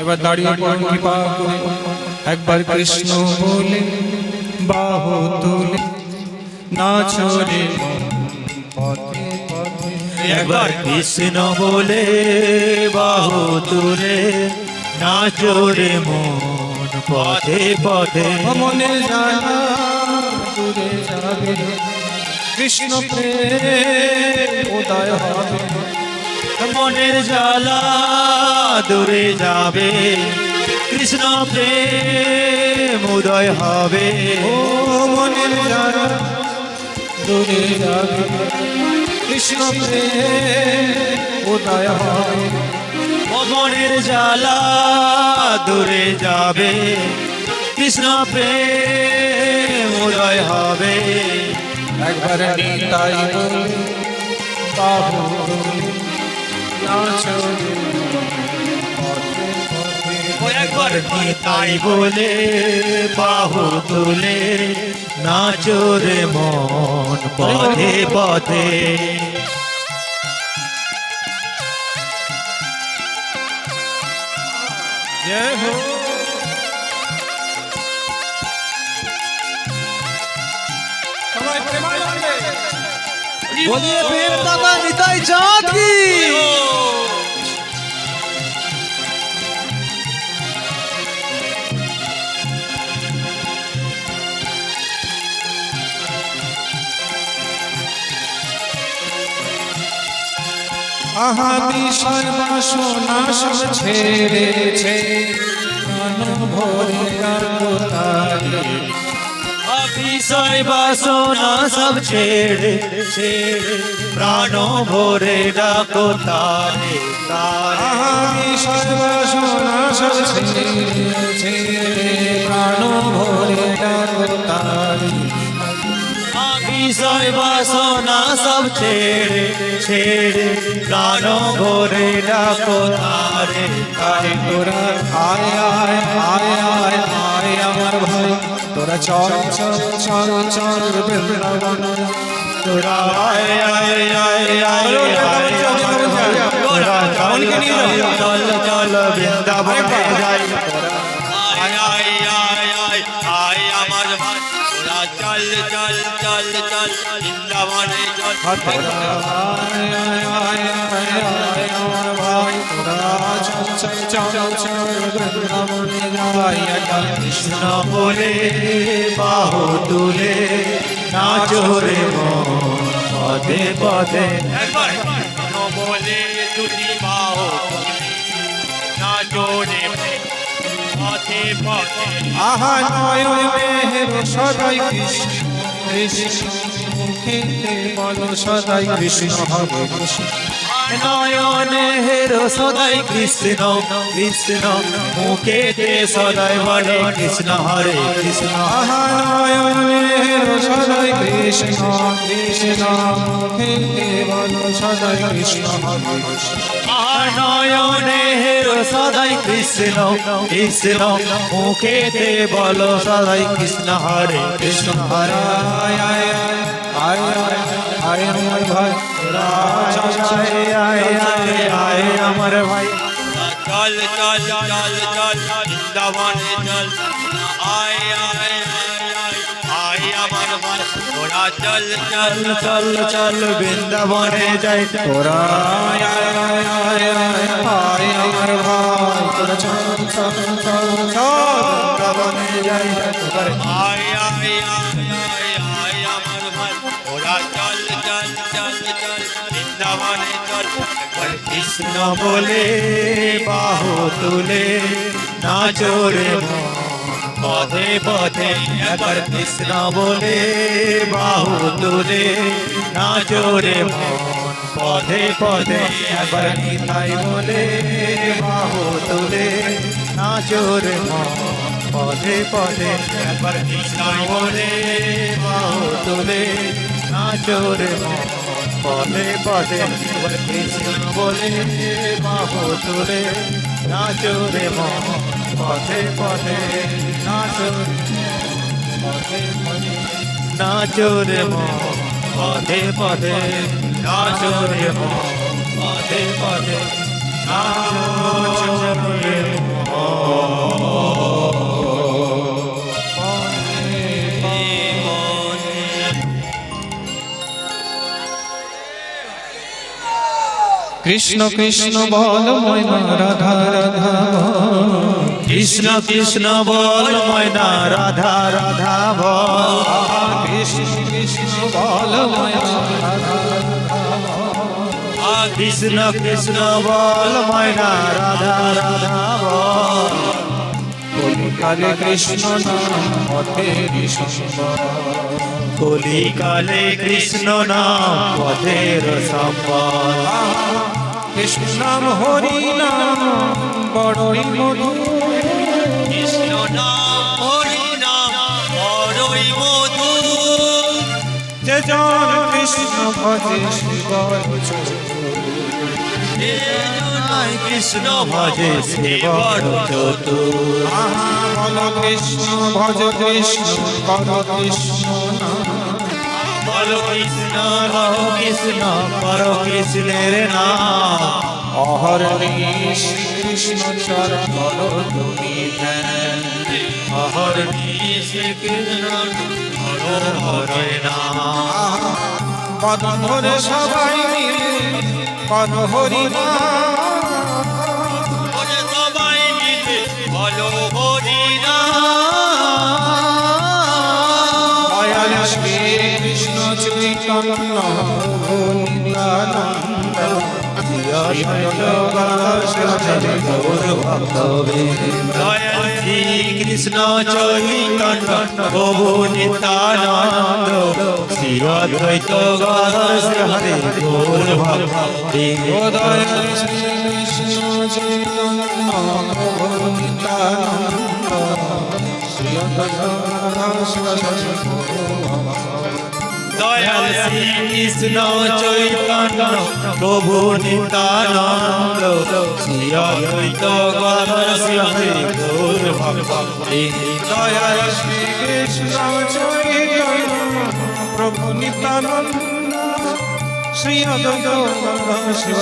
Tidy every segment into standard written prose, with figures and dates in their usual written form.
এবার দাঁড়িয়ে পড়ুন কৃপা করে একবার কৃষ্ণ বলে বাহু তুলে নাচো রে পথে পথে। একবার কৃষ্ণ বলে বাহু তুলে নাচো রে মন পথে পথে। মনের জ্বালা দূরে যাবে, কৃষ্ণ প্রেম উদয় হবে। মনের জ্বালা দূরে যাবে, কৃষ্ণ প্রেম উদয় হবে। ও মনের জ্বালা দূরে যাবে, কৃষ্ণ প্রেম উদয় হবে। ও মনের জ্বালা দূরে যাবে, কৃষ্ণ প্রেম উদয় হবে। একবার নিতাই বলে বাহু তুলে নাচো রে পথে পথে। ও একবার নিতাই বলে বাহু তুলে নাচো রে মন পথে পথে। जय हो। बोलिए प्रेम दाता निताई चाँद की। আহা বিষয় বাসনা সব ছেড়েছে, প্রাণ ভরে কাকুতারে। বিষয় বাসনা সব ছেড়ে ছেড়ে প্রাণ ভরে ডাকো তারে তারে। আহা বিষয় বাসনা সব ছেড়েছে, প্রাণ ভরে কাকুতারে। বিষয় বাসনা সব ছেড়ে ছেড়ে প্রাণ ভরে ডাকো তারে তারে। তোরা আয় আয় আয় আয় আয় আমার ভাই, তোরা চল চল চল চল বৃন্দাবন। তোরা আয় আয় আয় আয় আয় তোরা চল চল চল বৃন্দাবনে যাই। আয় আয় আয় আয় আয় আমার ভাই, তোরা চল চল চল চল বৃন্দাবনে চল। আয় আয় আয় আয় আয় আমার ভাই, তোরা চল চল চল চল বৃন্দাবনে যাই। একবার কৃষ্ণ বলে বাহু তুলে নাচো রে মন পথে পথে। একবার কৃষ্ণ বলে দুটি বাহু তুলে নাচো রে পথে পথে। আহা নয়ন মেহের সদাই কৃষ্ণ কৃষ্ণ, মুখেতে বলো সদাই কৃষ্ণ হবে কৃষ্ণ। নয়নে হেরো সদাই কৃষ্ণ কৃষ্ণ, মুখেতে সদাই বলো কৃষ্ণ হরে কৃষ্ণ। আহা নয়ন মেহের সদাই কৃষ্ণ কৃষ্ণ, মুখেতে বলো সদাই কৃষ্ণ হবে কৃষ্ণ। নয়নে হেরো সদাই কৃষ্ণ কৃষ্ণ, মুখেতে বলো সদাই কৃষ্ণ হরে কৃষ্ণ হরে। আয় আয় আয় আয় আয় আমার ভাই, তোরা চল চল আয় আয় আয় আমার ভাই, চল চল চল চল বৃন্দাবনে চল। আয় আয় আয় আয় আমার ভাই, তোরা চল চল চল চল বৃন্দাবনে যাই। তোরা আয় আয় আয় আয় আয় আমার ভাই, তোরা চল চল চল চল বৃন্দাবনে যাই। আয় আয় আয় আয় আয় আমার ভাই, তোরা চল চল চল চল বৃন্দাবনে চল। একবার কৃষ্ণ বলে বাহু তুলে নাচো রে মন পথে পথে। একবার কৃষ্ণ বলে বাহু তুলে নাচো রে মন পথে পথে। একবার নিতাই বলে বাহু তুলে নাচো রে মন পথে পথে। একবার কৃষ্ণ বলে বাহু তুলে নাচো রে মন পথে পথে। একবার কৃষ্ণ বলে বাহু তুলে নাচো রে মন পথে পথে। নাচো পথে পথে, নাচো রে মন পথে পথে। নাচো রে মন পথে পথে। নাচো রে মন কৃষ্ণ কৃষ্ণ বল ময়না রাধা রাধা কৃষ্ণ কৃষ্ণ বল ময়না রাধা রাধা বল কৃষ্ণ কৃষ্ণ বল ময়না রাধা কৃষ্ণ কৃষ্ণ বল ময়না রাধা রাধা বল কলিকালে কৃষ্ণ নাম পথেরি সম্বল কলিকালে কৃষ্ণ নাম পথের সম্বল কৃষ্ণ নাম হরি নাম বড়ই মধু কৃষ্ণ নাম হরি নাম বড়ই মধু যে জন কৃষ্ণ ভজে শিব কৃষ্ণ ভজে শিবর চতুর বল কৃষ্ণ ভজ কৃষ্ণ বল কৃষ্ণ বল কৃষ্ণ বল কৃষ্ণ পর কৃষ্ণের নাম অহরণি কৃষ্ণ চরণ তুমি ধ্যান অহরণি শ্রীকৃষ্ণ হর হরে নাম বদন ধরে সবাই মিলে কর হরি ওরে সবাই মিলে বলো হরি নাম দয়াল শ্রী কৃষ্ণ চৈতন্য নিত্যানন্দ দয়াল শ্রী কৃষ্ণ চৈতন্য প্রভু নিত্যানন্দ শ্রী অদ্বৈত গদাধর শ্রী হরে গৌর ভক্তি দয়াল শ্রী কৃষ্ণ চৈতন্য নিত্যানন্দ শ্রী অদ্বৈত দয়াল শ্রী কৃষ্ণ চৈতন্য প্রভু নিত্যানন্দ শ্রী অদ্বৈত গদাধর শ্রী হরে গৌর ভক্তি দয়াল শ্রী কৃষ্ণ চৈতন্য প্রভু নিত্যানন্দ শ্রী অদ্বৈত শিব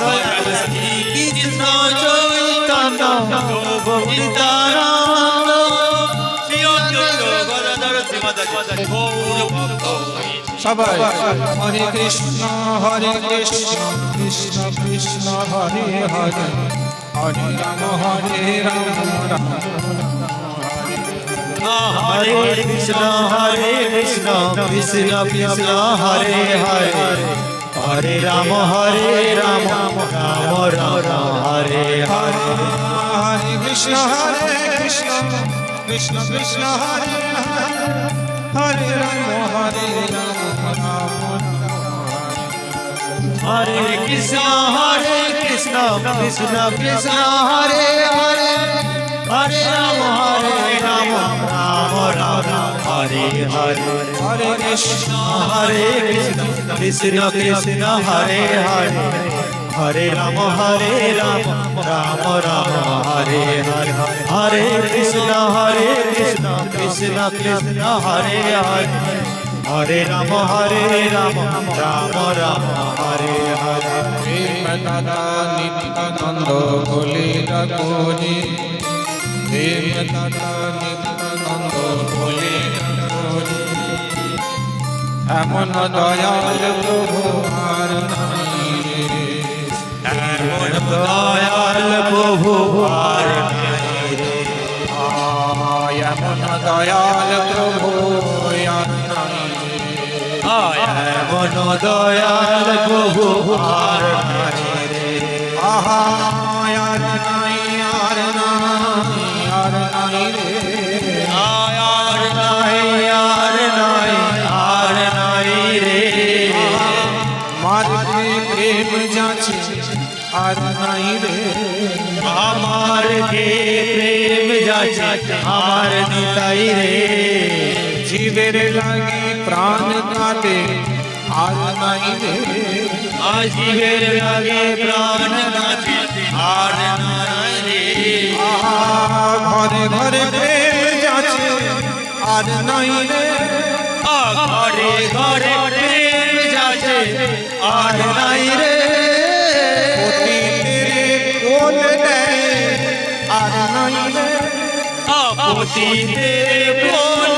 দয়াল শ্রী কৃষ্ণ চৈতন্য প্রভু নিত্যানন্দ শ্রী অদ্বৈত গদাধর শ্রী গৌর ভক্তি সবাই হরে কৃষ্ণ কৃষ্ণ কৃষ্ণ হরে হরে হরে রাম রাম হরে কৃষ্ণ কৃষ্ণ কৃষ্ণ হরে হরে হরে রাম রাম রাম হরে হরে হরে কৃষ্ণ কৃষ্ণ কৃষ্ণ হরে হরে রাম রাম হরে কৃষ্ণ কৃষ্ণ কৃষ্ণ হরে হরে হরে রাম রাম রাম হরে হরে হরে কৃষ্ণ কৃষ্ণ কৃষ্ণ হরে হরে হরে রাম রাম রাম হরে হরে হরে কৃষ্ণ কৃষ্ণ কৃষ্ণ হরে হরে হরে রাম রাম রাম হরে হরে প্রেম দাদা নিত্যানন্দ বলে ডাকোরে প্রেম দাদা নিত্যানন্দ বলে ডাকোরে এমন দয়াল প্রভু আর নাই রে এমন দয়াল প্রভু আর নাই রে এমন দয়াল প্রভু আর নাই রে এমন দয়াল প্রভু আর নাই রে আহা আর নাই আর নাই আর নাই রে আর নাই আর নাই আর নাই রে মাঝে প্রেম যাচ্ছে আর নাই রে আমার কে প্রেম যাচ্ছে আমার নিতাই রে জীবের লাগে প্রাণ কাটে আর নাই রে জীবের লাগে প্রাণ কাটে আর নাই রে আহা ঘরে ঘরে প্রেম যাচ্ছে আর নাই রে ঘরে ঘরে প্রেম যাচ্ছে আর নাই রে পতিতের কোল নেয় আর নাই রে পতিতে বল